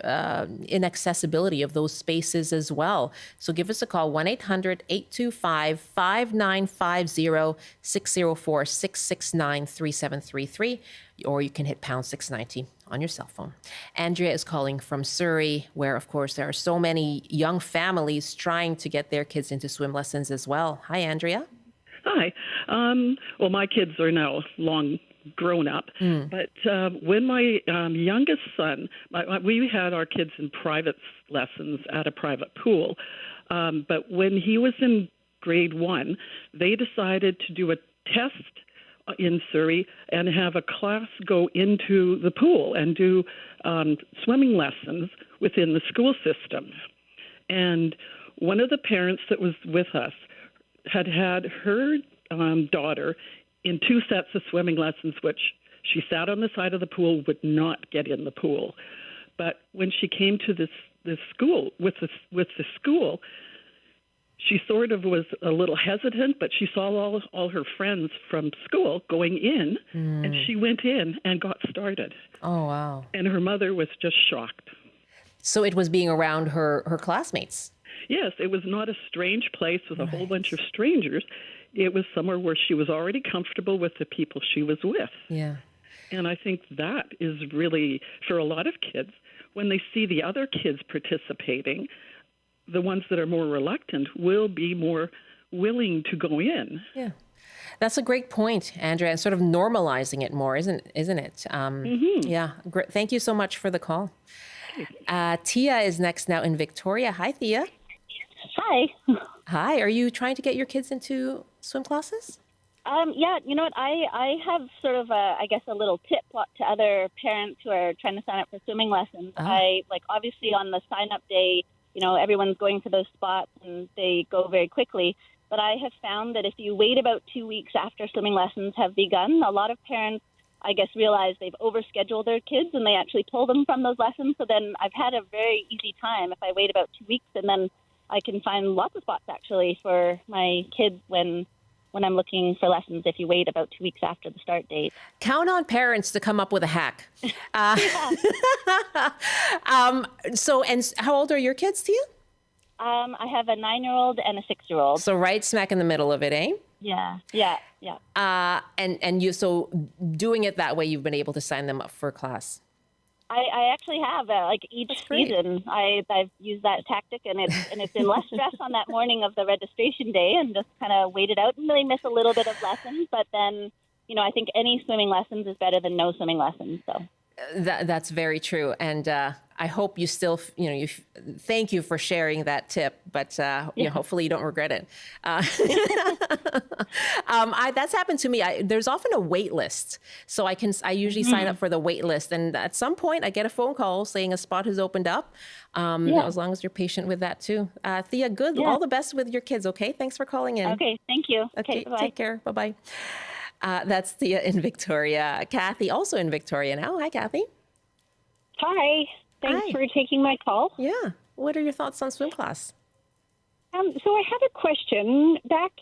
inaccessibility of those spaces as well? So give us a call, 1-800-825-5950, 604-669-3733, or you can hit pound 690 on your cell phone. Andrea is calling from Surrey, where, of course, there are so many young families trying to get their kids into swim lessons as well. Hi, Andrea. Hi. Well, my kids are now long grown up, but when my youngest son, we had our kids in private lessons at a private pool, but when he was in grade 1, they decided to do a test in Surrey and have a class go into the pool and do swimming lessons within the school system. And one of the parents that was with us had her daughter in 2 sets of swimming lessons, which she sat on the side of the pool, would not get in the pool. But when she came to this school, with the school, she sort of was a little hesitant, but she saw all her friends from school going in, and she went in and got started. Oh, wow. And her mother was just shocked. So it was being around her classmates. Yes, it was not a strange place with a whole bunch of strangers. It was somewhere where she was already comfortable with the people she was with. Yeah. And I think that is really, for a lot of kids, when they see the other kids participating, the ones that are more reluctant will be more willing to go in. Yeah. That's a great point, Andrea, and sort of normalizing it more, isn't it? Yeah. Great. Thank you so much for the call. Tia is next now in Victoria. Hi, Tia. Hi. Hi. Are you trying to get your kids into swim classes? Yeah, you know what? I have sort of a little tip to other parents who are trying to sign up for swimming lessons. Obviously on the sign up day, everyone's going to those spots and they go very quickly. But I have found that if you wait about 2 weeks after swimming lessons have begun, a lot of parents, realize they've overscheduled their kids and they actually pull them from those lessons. So then I've had a very easy time if I wait about 2 weeks, and then I can find lots of spots actually for my kids when I'm looking for lessons if you wait about 2 weeks after the start date. Count on parents to come up with a hack. So how old are your kids, Tia? I have a 9-year-old and a 6-year-old. So right smack in the middle of it, eh? Yeah. And you, so doing it that way, you've been able to sign them up for a class. I actually have each season I've used that tactic, and it's been less stress on that morning of the registration day, and just kind of wait it out and really miss a little bit of lessons. But then, I think any swimming lessons is better than no swimming lessons. So that's very true, and I hope you still, thank you for sharing that tip, but hopefully you don't regret it. That's happened to me. There's often a wait list. So I usually sign up for the wait list. And at some point I get a phone call saying a spot has opened up. As long as you're patient with that too. Thea, all the best with your kids. Okay. Thanks for calling in. Okay. Thank you. Okay. Bye-bye. Take care. Bye-bye. That's Thea in Victoria. Kathy also in Victoria now. Hi, Kathy. Hi. Thanks for taking my call. Yeah. What are your thoughts on swim class? So I have a question. Back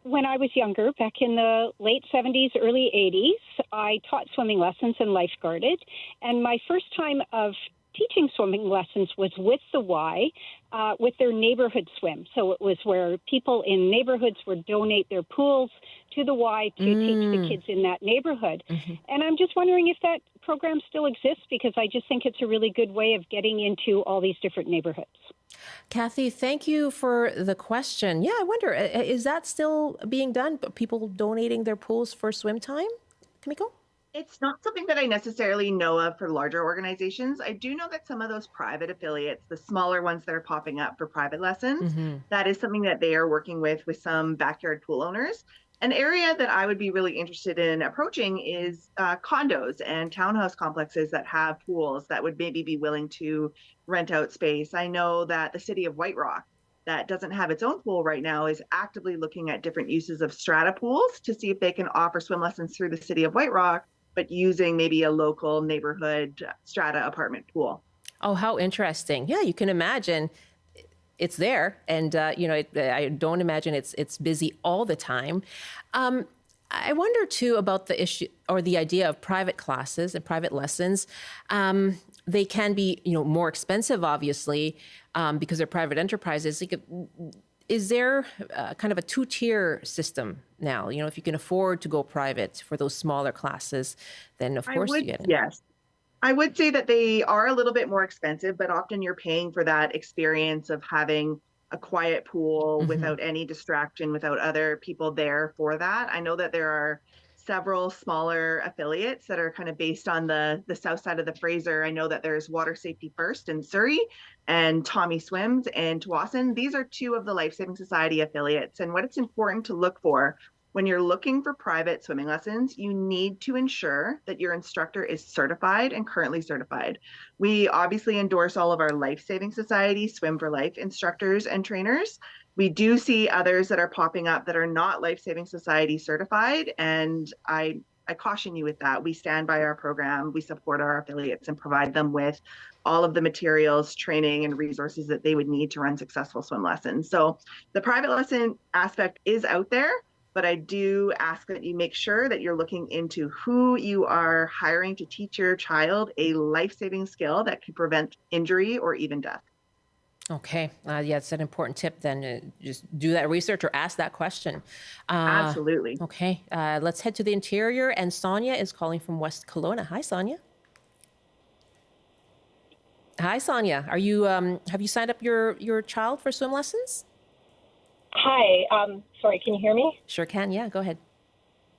when I was younger, back in the late 70s, early 80s, I taught swimming lessons and lifeguarded. And my first time of teaching swimming lessons was with the Y, with their neighborhood swim. So it was where people in neighborhoods would donate their pools to the Y to teach the kids in that neighborhood. And I'm just wondering if that program still exists, because I just think it's a really good way of getting into all these different neighborhoods. Kathy, thank you for the question. Yeah, I wonder, is that still being done? People donating their pools for swim time? Kimiko? It's not something that I necessarily know of for larger organizations. I do know that some of those private affiliates, the smaller ones that are popping up for private lessons, that is something that they are working with some backyard pool owners. An area that I would be really interested in approaching is condos and townhouse complexes that have pools that would maybe be willing to rent out space. I know that the city of White Rock, that doesn't have its own pool right now, is actively looking at different uses of strata pools to see if they can offer swim lessons through the city of White Rock, but using maybe a local neighborhood strata apartment pool. Oh, how interesting. Yeah, you can imagine it's there. And, I don't imagine it's busy all the time. I wonder, too, about the issue or the idea of private classes and private lessons. They can be, more expensive, obviously, because they're private enterprises. Is there kind of a two-tier system now? If you can afford to go private for those smaller classes, then of course you get it. Yes. I would say that they are a little bit more expensive, but often you're paying for that experience of having a quiet pool without any distraction, without other people there for that. I know that there are several smaller affiliates that are kind of based on the south side of the Fraser. I know that there's Water Safety First in Surrey and Tommy Swims in Tsawwassen. These are two of the Lifesaving Society affiliates. And what it's important to look for when you're looking for private swimming lessons, you need to ensure that your instructor is certified and currently certified. We obviously endorse all of our Lifesaving Society Swim for Life instructors and trainers. We do see others that are popping up that are not Lifesaving Society certified, and I caution you with that. We stand by our program, we support our affiliates and provide them with all of the materials, training, and resources that they would need to run successful swim lessons. So the private lesson aspect is out there, but I do ask that you make sure that you're looking into who you are hiring to teach your child a life-saving skill that could prevent injury or even death. Okay. Yeah, it's an important tip then. Just do that research or ask that question. Absolutely. Okay. Let's head to the interior. And Sonia is calling from West Kelowna. Hi, Sonia. Hi, Sonia. Are you have you signed up your child for swim lessons? Hi. Sorry, can you hear me? Sure can. Yeah, go ahead.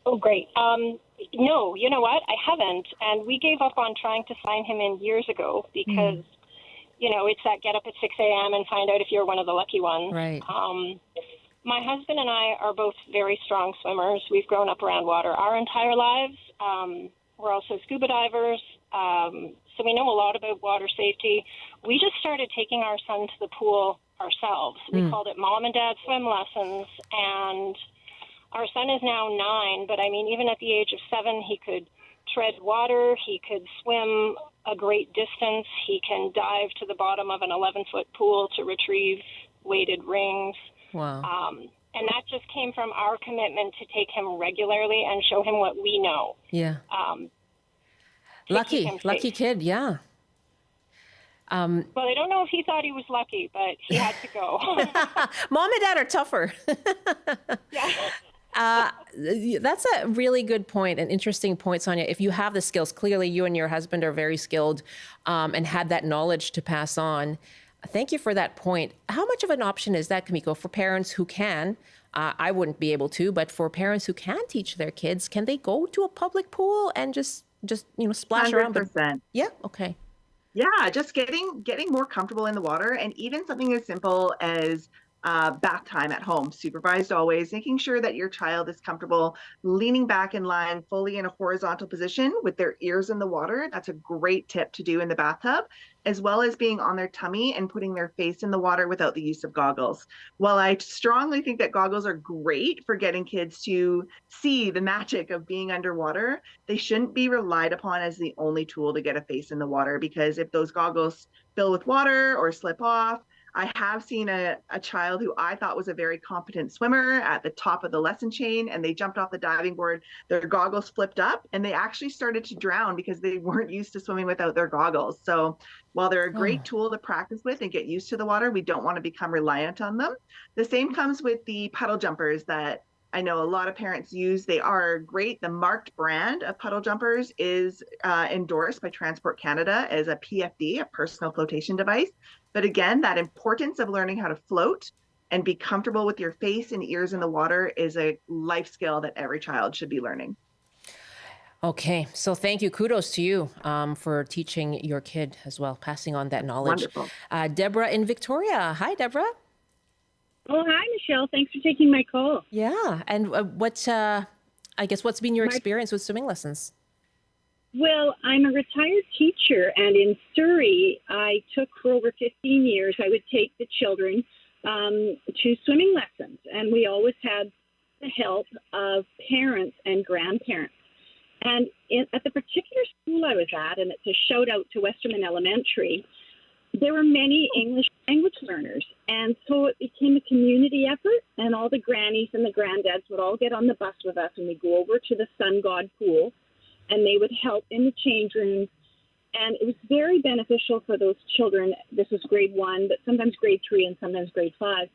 Oh, great. No, you know what? I haven't. And we gave up on trying to sign him in years ago because, it's that get up at 6 a.m. and find out if you're one of the lucky ones. Right. My husband and I are both very strong swimmers. We've grown up around water our entire lives. We're also scuba divers. So we know a lot about water safety. We just started taking our son to the pool ourselves. We called it Mom and Dad Swim Lessons, and our son is now 9, but I mean, even at the age of 7, he could tread water, he could swim a great distance, he can dive to the bottom of an 11-foot pool to retrieve weighted rings. Wow. And that just came from our commitment to take him regularly and show him what we know. Yeah. Lucky kid, yeah. Well, I don't know if he thought he was lucky, but he had to go. Mom and Dad are tougher. Yeah. That's a really good point, an interesting point, Sonia. If you have the skills, clearly you and your husband are very skilled and had that knowledge to pass on. Thank you for that point. How much of an option is that, Kimiko, for parents who can? I wouldn't be able to, but for parents who can teach their kids, can they go to a public pool and just splash 100%. around? Yeah. Okay. Yeah, just getting more comfortable in the water, and even something as simple as bath time at home, supervised always, making sure that your child is comfortable leaning back in line fully in a horizontal position with their ears in the water. That's a great tip to do in the bathtub, as well as being on their tummy and putting their face in the water without the use of goggles. While I strongly think that goggles are great for getting kids to see the magic of being underwater, they shouldn't be relied upon as the only tool to get a face in the water, because if those goggles fill with water or slip off, I have seen a child who I thought was a very competent swimmer at the top of the lesson chain, and they jumped off the diving board, their goggles flipped up, and they actually started to drown because they weren't used to swimming without their goggles. So while they're a great tool to practice with and get used to the water, we don't want to become reliant on them. The same comes with the puddle jumpers that I know a lot of parents use. They are great. The marked brand of puddle jumpers is endorsed by Transport Canada as a PFD, a personal flotation device. But again, that importance of learning how to float and be comfortable with your face and ears in the water is a life skill that every child should be learning. Okay, so thank you. Kudos to you for teaching your kid as well, passing on that knowledge. Wonderful. Deborah in Victoria. Hi, Deborah. Oh, hi, Michelle. Thanks for taking my call. Yeah, and what's been your experience with swimming lessons? Well, I'm a retired teacher, and in Surrey, I took for over 15 years, I would take the children to swimming lessons, and we always had the help of parents and grandparents. And at the particular school I was at, and it's a shout out to Westerman Elementary, there were many English language learners. And so it became a community effort, and all the grannies and the granddads would all get on the bus with us, and we'd go over to the Sun God pool, and they would help in the change rooms. And it was very beneficial for those children. This was grade 1, but sometimes grade 3 and sometimes grade 5,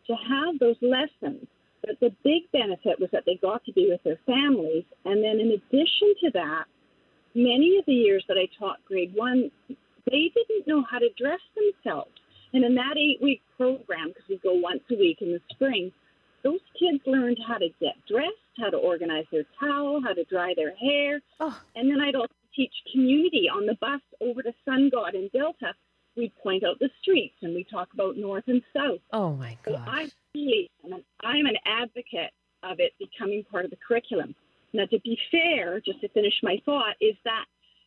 to have those lessons. But the big benefit was that they got to be with their families. And then in addition to that, many of the years that I taught grade 1, they didn't know how to dress themselves. And in that 8-week program, because we go once a week in the spring, those kids learned how to get dressed, how to organize their towel, how to dry their hair. Oh. And then I'd also teach community on the bus over to Sun God in Delta. We'd point out the streets and we talk about north and south. Oh my gosh. So I'm an advocate of it becoming part of the curriculum. Now, to be fair, just to finish my thought, is that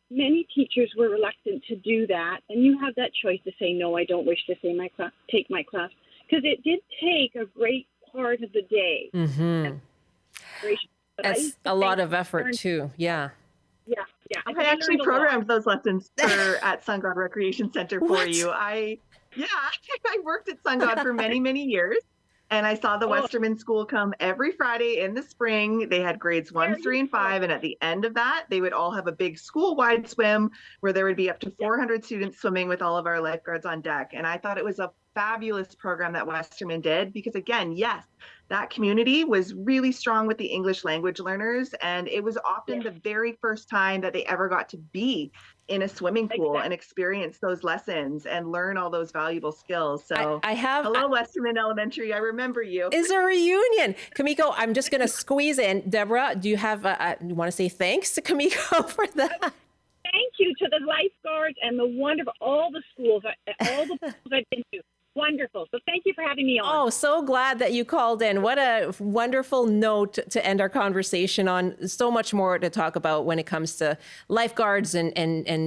many teachers were reluctant to do that, and you have that choice to say, no, I don't wish to take my class, because it did take a great part of the day. Mm-hmm. That's a lot of effort too. Yeah. Yeah. I actually programmed those lessons at Sun God Recreation Center for you. I worked at Sun God for many, many years. And I saw the Westerman School come every Friday in the spring. They had grades 1, 3, and 5. And at the end of that, they would all have a big school-wide swim where there would be up to 400 students swimming with all of our lifeguards on deck. And I thought it was a fabulous program that Westerman did because, again, yes, that community was really strong with the English language learners. And it was often the very first time that they ever got to be in a swimming pool and experience those lessons and learn all those valuable skills. So hello, Westerman Elementary. I remember you. Is a reunion. Kimiko, I'm just going to squeeze in. Deborah, do you have, you want to say thanks to Kimiko for that? Thank you to the lifeguards and the wonderful, all the schools I've been to. Wonderful. So thank you for having me on. Oh, so glad that you called in. What a wonderful note to end our conversation on. So much more to talk about when it comes to lifeguards and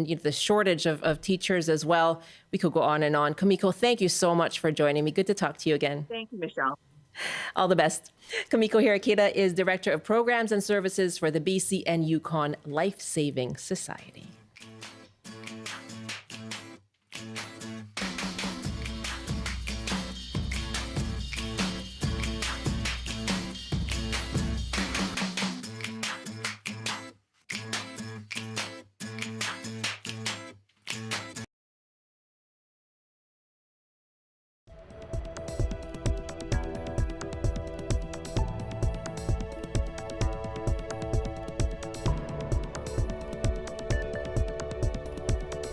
you know, the shortage of teachers as well. We could go on and on. Kimiko, thank you so much for joining me. Good to talk to you again. Thank you, Michelle. All the best. Kimiko Hirakida is Director of Programs and Services for the BC and Yukon Lifesaving Society.